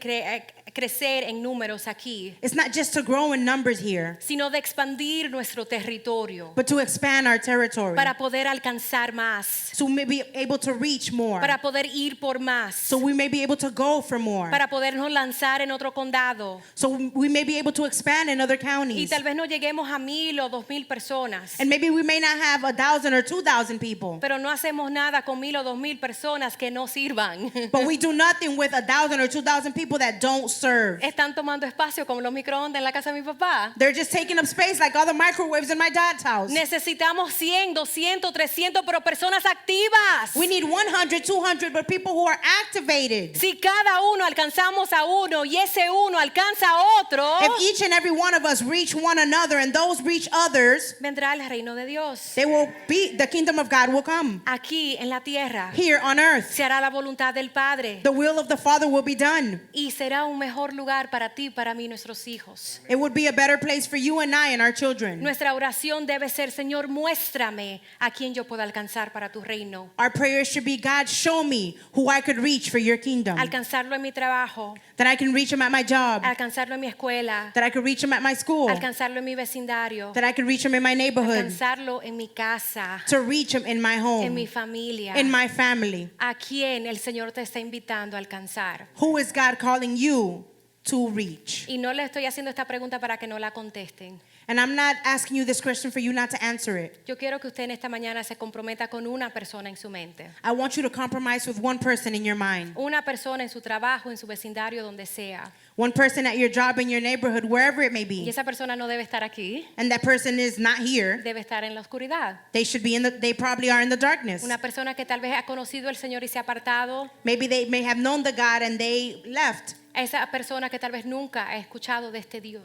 crecer en números aquí, It's not just to grow in numbers here, sino de expandir nuestro territorio but to expand our territory. para poder alcanzar más, So we may be able to reach more. para poder ir por más, So we may be able to go for more. para podernos lanzar en otro condado. So we may be able to expand in other Y counties. tal vez no lleguemos a 1,000 o 2,000 personas, And maybe we may not have 1,000 or 2,000 people. pero no hacemos nada con 1,000 o 2,000 personas que no sirvan. But we do nothing with 1,000 or 2,000 people that don't serve. Están tomando espacio como los microondas en la casa de mi papá. They're just taking up space like all the microwaves in my dad's house. Necesitamos 100, 200, 300, pero personas activas. We need 100, 200, but people who are activated. Si cada uno alcanzamos a uno y ese uno alcanza a otro, If each and every one of us reach one another and those reach others, vendrá el reino de Dios. the kingdom of God will come. Aquí en la tierra Here on earth, se hará la voluntad del Padre the will of the Father will be done. y será un mejor lugar para ti, para mí, nuestros hijos. It would be a better place for you and I and our children. Nuestra oración debe ser, Señor, muéstrame a quien yo pueda alcanzar para tu reino. Our prayer should be, God, show me who I could reach for your kingdom. Alcanzarlo en mi trabajo, That I can reach him at my job. alcanzarlo en mi escuela, That I could reach him at my school. alcanzarlo en mi vecindario, That I could reach him in my neighborhood. alcanzarlo en mi casa, To reach him in my en mi home. familia. In my family. ¿A quién el Señor te está invitando a alcanzar? Who is God calling you to reach? Y no le estoy haciendo esta pregunta para que no la contesten. And I'm not asking you this question for you not to answer it. Yo quiero que usted en esta mañana se comprometa con una persona en su mente. I want you to compromise with one person in your mind. Una persona en su trabajo, en su vecindario, donde sea. One person at your job, in your neighborhood, wherever it may Y be. esa persona no debe estar aquí, And that person is not here. debe estar en la oscuridad. They probably are in the darkness. Una persona que tal vez ha conocido al Señor y se ha apartado. Maybe they may have known the God and they left. Esa persona que tal vez nunca ha escuchado de este Dios.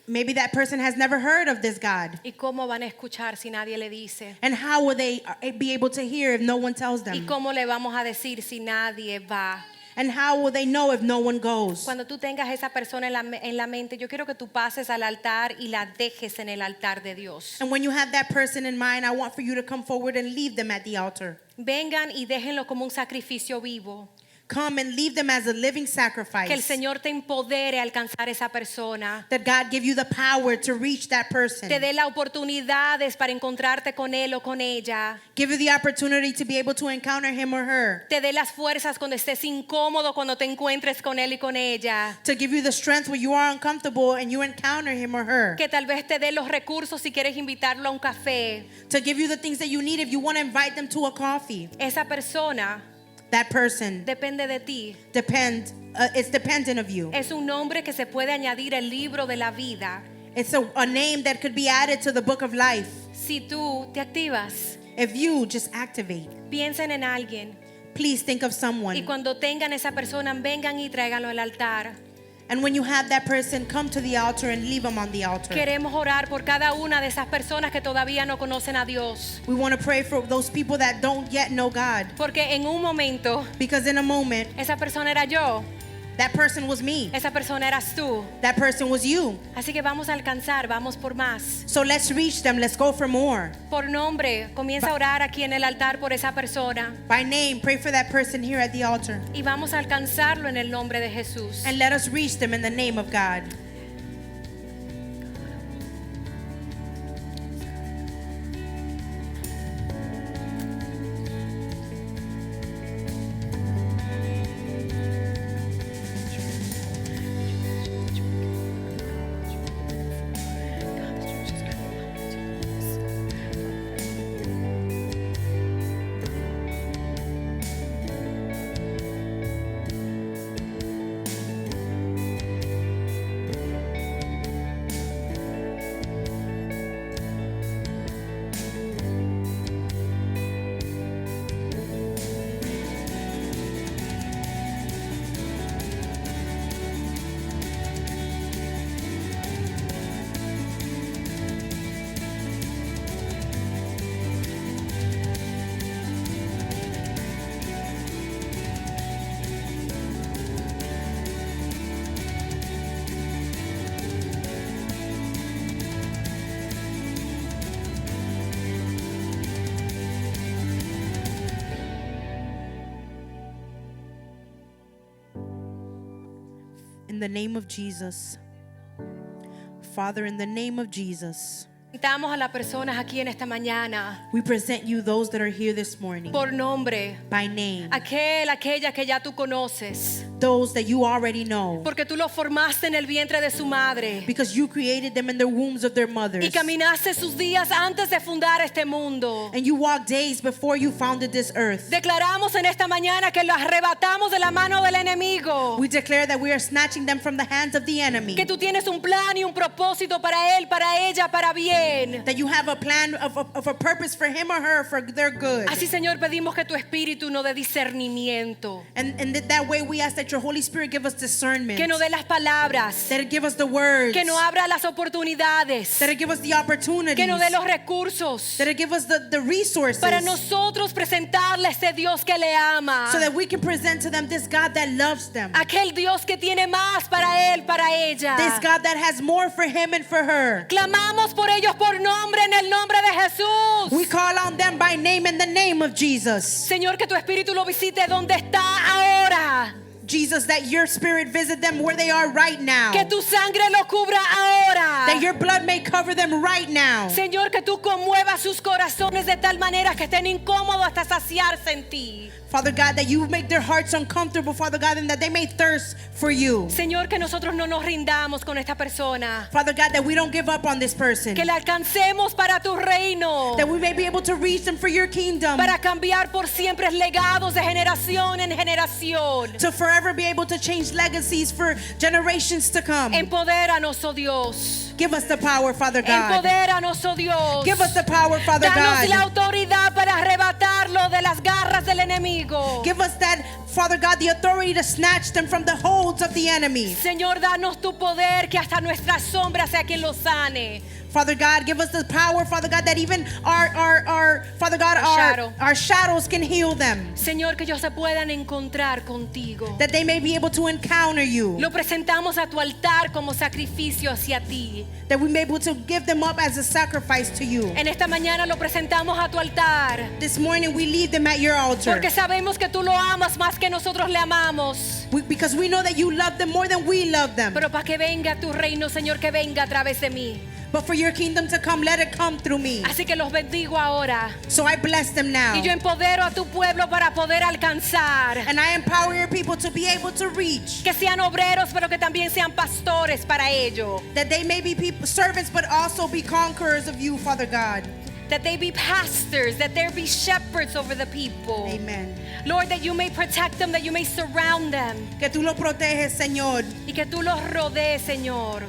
Maybe that person has never heard of this God. ¿Y cómo van a escuchar si nadie le dice? And how will they be able to hear if no one tells ¿Y them? cómo le vamos a decir si nadie va? And how will they know if no one goes? Cuando tú tengas esa persona en la mente, yo quiero que tú pases al altar y la dejes en el altar de Dios. And when you have that person in mind, I want for you to come forward and leave them at the altar. Vengan y déjenlo como un sacrificio vivo. Come and leave them as a living sacrifice. Que el Señor te empodere a alcanzar esa persona. That God give you the power to reach that person. Te dé las oportunidades para encontrarte con él o con ella. Give you the opportunity to be able to encounter him or her. Te dé las fuerzas cuando estés incómodo, cuando te encuentres con él y con ella. To give you the strength when you are uncomfortable and you encounter him or her. Que tal vez te dé los recursos si quieres invitarlo a un café. To give you the things that you need if you want to invite them to a coffee. Esa persona That person depende de ti. it's dependent of you. Es un nombre que se puede añadir al libro de la vida It's a name that could be added to the book of life. si tú te activas. If you just activate. Piensen en alguien Please think of y someone. cuando tengan esa persona, vengan y tráiganlo al altar. And when you have that person, come to the altar and leave them on the altar. Queremos orar por cada una de esas personas que todavía no conocen a Dios. We want to pray for those people that don't yet know God. Porque en un momento, Because in a moment, esa persona era yo, that person was me. esa persona eras tú. That person was you. Así que vamos a alcanzar, vamos por más. So let's reach them. Let's go for more. Por nombre, comienza a orar aquí en el altar por esa persona. By name, pray for that person here at the altar. Y vamos a alcanzarlo en el nombre de Jesús. And let us reach them in the name of God. In the name of Jesus. Father, in the name of Jesus, Presentamos a las personas aquí en esta mañana we present you those that are here this morning por nombre, by name, aquella que ya tú conoces, those that you already know, porque tú los formaste en el vientre de su madre because you created them in the wombs of their mothers. y caminaste sus días antes de fundar este mundo. And you walked days before you founded this earth. Declaramos en esta mañana que los arrebatamos de la mano del enemigo, We declare that we are snatching them from the hands of the enemy. que tú tienes un plan y un propósito para él, para ella, para bien. That you have a plan of a purpose for him or her for their good. Así, Señor, pedimos que tu espíritu nos dé discernimiento, And that way we ask that your Holy Spirit give us discernment. que nos dé las palabras, That it give us the words. que nos abra las oportunidades, That it give us the opportunities. que nos dé los recursos That it give us the resources. para nosotros presentarle a este Dios que le ama, So that we can present to them this God that loves them. aquel Dios que tiene más para él, para ella. This God that has more for him and for her. Clamamos por ellos por nombre, en el nombre de Jesús. We call on them by name in the name of Jesus. Señor, que tu espíritu lo visite donde está ahora, Jesus, that your spirit visit them where they are right now. que tu sangre lo cubra ahora. That your blood may cover them right now. Señor, que tú conmuevas sus corazones de tal manera que estén incómodos hasta saciarse en ti. Father God, that you make their hearts uncomfortable, Father God, and that they may thirst for you. Señor, que nosotros no nos rindamos con esta persona, Father God, that we don't give up on this person. que la alcancemos para tu reino, That we may be able to reach them for your kingdom. para cambiar por siempre legados de generación en generación. To forever be able to change legacies for generations to come. Empodéranos, oh Dios. Give us the power, Father God. Empodéranos, oh Dios. Give us the power, Father Danos la God. autoridad para arrebatarlo de las garras del enemigo. Give us that, Father God, the authority to snatch them from the holds of the enemy. Señor, danos tu poder, que hasta nuestra sombra sea quien lo sane. Father God, give us the power, Father God, that even our Father God, shadow. our shadows can heal them. Señor, que ellos se puedan encontrar contigo. That they may be able to encounter you. Lo presentamos a tu altar como sacrificio hacia ti. That we may be able to give them up as a sacrifice to you. En esta mañana lo presentamos a tu altar, This morning we leave them at your altar. porque sabemos que tú lo amas más que nosotros le amamos. Because we know that you love them more than we love them. Pero para que venga tu reino, Señor, que venga a través de mí. But for your kingdom to come, let it come through me. Así que los bendigo ahora. So I bless them now. Y yo empodero a tu pueblo para poder alcanzar. And I empower your people to be able to reach. Que sean obreros, pero que también sean pastores para ello. That they may be people, servants, but also be conquerors of you, Father God. That they be pastors, that there be shepherds over the people. Amen. Lord, that you may protect them, that you may surround them. Que tú lo proteges, Señor. Y que tú los rodees, Señor.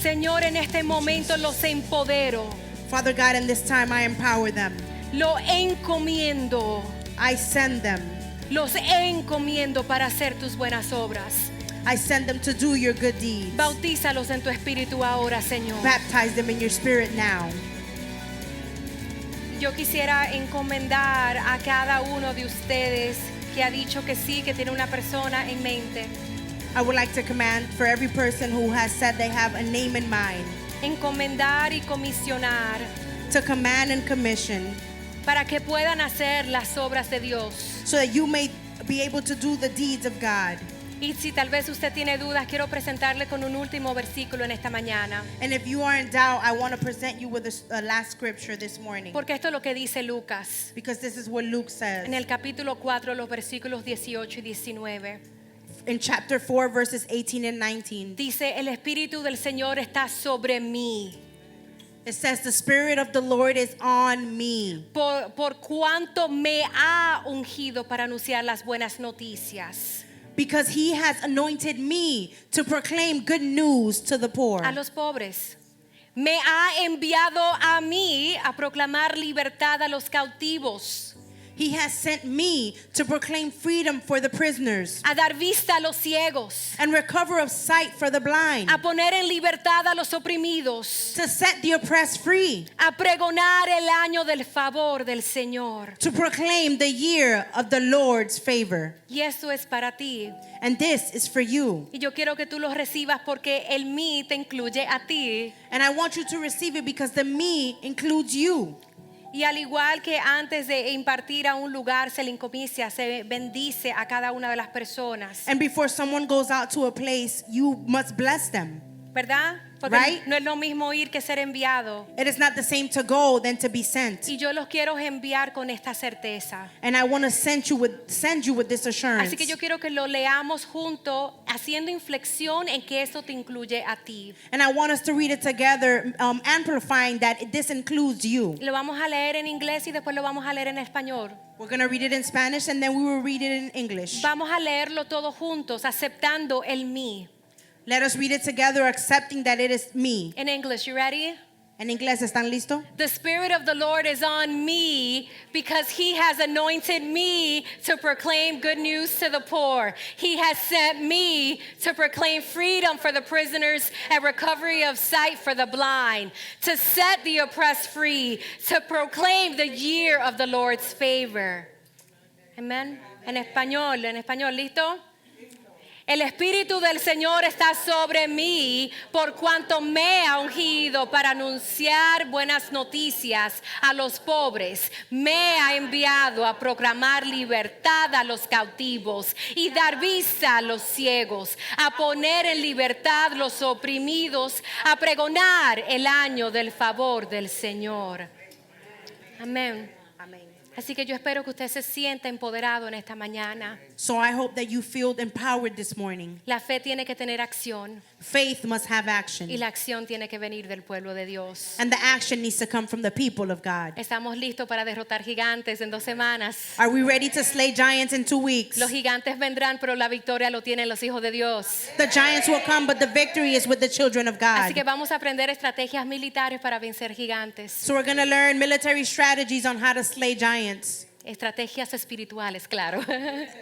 Señor, en este momento los empodero. Father God, in this time I empower them. Lo encomiendo. I send them. Los encomiendo para hacer tus buenas obras. I send them to do your good deeds. Bautízalos en tu espíritu ahora, Señor. Baptize them in your spirit now. Yo quisiera encomendar a cada uno de ustedes que ha dicho que sí, que tiene una persona en mente. I would like to command for every person who has said they have a name in mind, Encomendar y comisionar to command and commission para que puedan hacer las obras de Dios. so that you may be able to do the deeds of God. Y si tal vez usted tiene dudas, quiero presentarle con un último versículo en esta mañana. And if you are in doubt, I want to present you with a last scripture this morning, Porque esto es lo que dice Lucas because this is what Luke says en el capítulo 4, los versículos 18 y 19. in chapter 4, verses 18 and 19. Dice, el Espíritu del Señor está sobre mí, It says, the Spirit of the Lord is on me, por cuanto me ha ungido para anunciar las buenas noticias because he has anointed me to proclaim good news to the poor. a los pobres. Me ha enviado a mí a proclamar libertad a los cautivos, He has sent me to proclaim freedom for the prisoners a dar vista a los ciegos, and recover of sight for the blind, a poner en libertad a los oprimidos, to set the oppressed free, a pregonar el año del favor del Señor. to proclaim the year of the Lord's favor. Y eso es para ti. And this is for you. Y yo quiero que tú lo recibas porque el mí te incluye a ti. And I want you to receive it because the me includes you. Y al igual que antes de impartir a un lugar se le encomicia, se bendice a cada una de las personas, And before someone goes out to a place, you must bless them. ¿verdad? Porque Right. no es lo mismo ir que ser enviado. It is not the same to go than to be sent. Y yo los quiero enviar con esta certeza. And I want to send you with this assurance. Así que yo quiero que lo leamos juntos, haciendo inflexión en que eso te incluye a ti. And I want us to read it together, amplifying that this includes you. Lo vamos a leer en inglés y después lo vamos a leer en español. We're going to read it in Spanish and then we will read it in English. Vamos a leerlo todos juntos, aceptando el mí. Let us read it together, accepting that it is me. In English, you ready? En inglés, ¿están listos? The Spirit of the Lord is on me because He has anointed me to proclaim good news to the poor. He has sent me to proclaim freedom for the prisoners and recovery of sight for the blind, to set the oppressed free, to proclaim the year of the Lord's favor. Amen. En español, ¿listo? El Espíritu del Señor está sobre mí por cuanto me ha ungido para anunciar buenas noticias a los pobres. Me ha enviado a proclamar libertad a los cautivos y dar vista a los ciegos, a poner en libertad los oprimidos, a pregonar el año del favor del Señor. Amén. Así que yo espero que usted se sienta empoderado en esta mañana. So I hope that you feel empowered this morning. La fe tiene que tener acción Faith must have action. y la acción tiene que venir del pueblo de Dios. And the action needs to come from the people of God. Estamos listos para derrotar gigantes en 2 semanas. Are we ready to slay giants in 2 weeks? Los gigantes vendrán, pero la victoria lo tienen los hijos de Dios. The giants will come, but the victory is with the children of Así que God. vamos a aprender estrategias militares para vencer gigantes. So we're going to learn military strategies on how to slay giants. Estrategias espirituales, claro.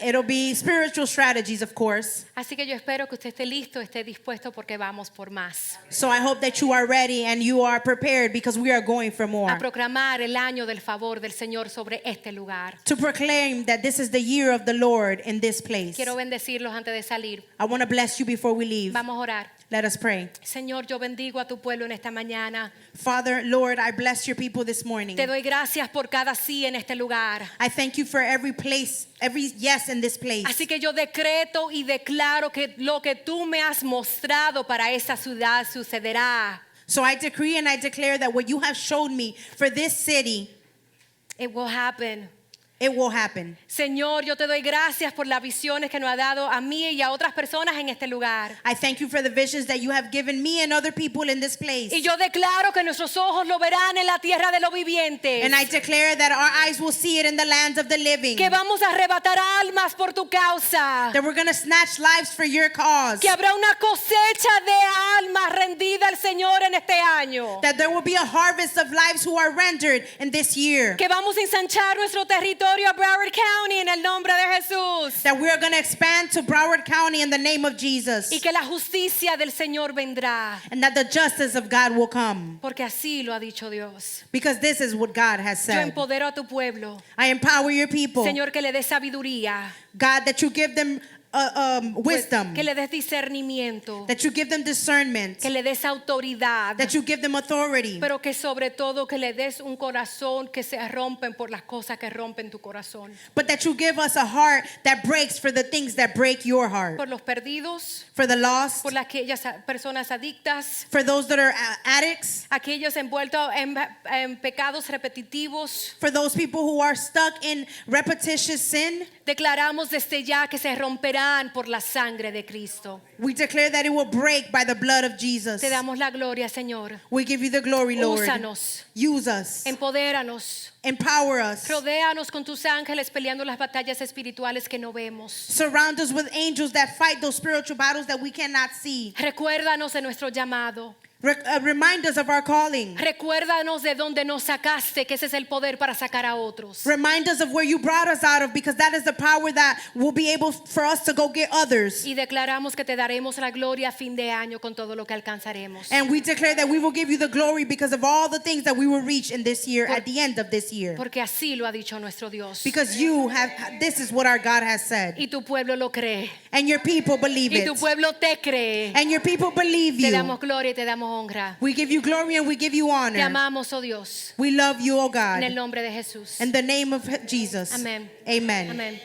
It'll be spiritual strategies, of course. Así que yo espero que usted esté listo, esté dispuesto, porque vamos por más. So I hope that you are ready and you are prepared because we are going for A more. proclamar el año del favor del Señor sobre este lugar. To proclaim that this is the year of the Lord in this place. Quiero bendecirlos antes de salir. I want to bless you before we leave. Vamos a orar. Let us pray. Señor, yo bendigo a tu pueblo en esta mañana. Father, Lord, I bless your people this morning. Te doy gracias por cada sí en este lugar. I thank you for every place, every yes in this place. Así que yo decreto y declaro que lo que tú me has mostrado para esa ciudad sucederá. So I decree and I declare that what you have shown me for this city, It will happen. it will happen. Señor, yo te doy gracias por las visiones que nos ha dado a mí y a otras personas en este lugar. I thank you for the visions that you have given me and other people in this place. Y yo declaro que nuestros ojos lo verán en la tierra de los vivientes. And I declare that our eyes will see it in the land of the living. Que vamos a arrebatar almas por tu causa. That we're going to snatch lives for your cause. Que habrá una cosecha de almas rendida al Señor en este año. That there will be a harvest of lives who are rendered in this year. Que vamos a ensanchar nuestro territorio a Broward County en el nombre de Jesús. That we are going to expand to Broward County in the name of Jesus. Y que la justicia del Señor vendrá. And that the justice of God will come. Porque así lo ha dicho Dios. Because this is what God has Yo said. empodero a tu pueblo. I empower your people. Señor, que le des sabiduría. God, that you give them wisdom. Que le des discernimiento. That you give them discernment. Que le des autoridad. That you give them authority. Pero que sobre todo que le des un corazón que se rompen por las cosas que rompen tu corazón. But that you give us a heart that breaks for the things that break your heart. Por los perdidos, For the lost. por aquellas personas adictas, For those that are addicts. aquellos envueltos en pecados repetitivos. For those people who are stuck in repetitious sin. Declaramos desde ya que se romperán por la sangre de Cristo. We declare that it will break by the blood of Jesus. Te damos la gloria, Señor. We give you the glory, Lord. Úsanos, Use us. empodéranos, Empower us. rodéanos con tus ángeles peleando las batallas espirituales que no vemos. Surround us with angels that fight those spiritual battles that we cannot see. Recuérdanos de nuestro llamado. Remind us of our calling. Recuérdanos de donde nos sacaste, que ese es el poder para sacar a otros. Remind us of where you brought us out of, because that is the power that will be able for us to go get others. Y declaramos que te daremos la gloria a fin de año con todo lo que alcanzaremos. And we declare that we will give you the glory because of all the things that we will reach in this year, at the end of this year. Porque así lo ha dicho nuestro Dios. Because you have, this is what our God has said. Y tu pueblo lo cree. And your people believe Y it. tu pueblo te cree. And your people believe Te you. damos gloria y te damos honra. We give you glory and we give you Te honor. amamos, oh Dios. We love you, oh En el God. nombre de Jesús. In the name of Jesus. Amén. Amen. Amén.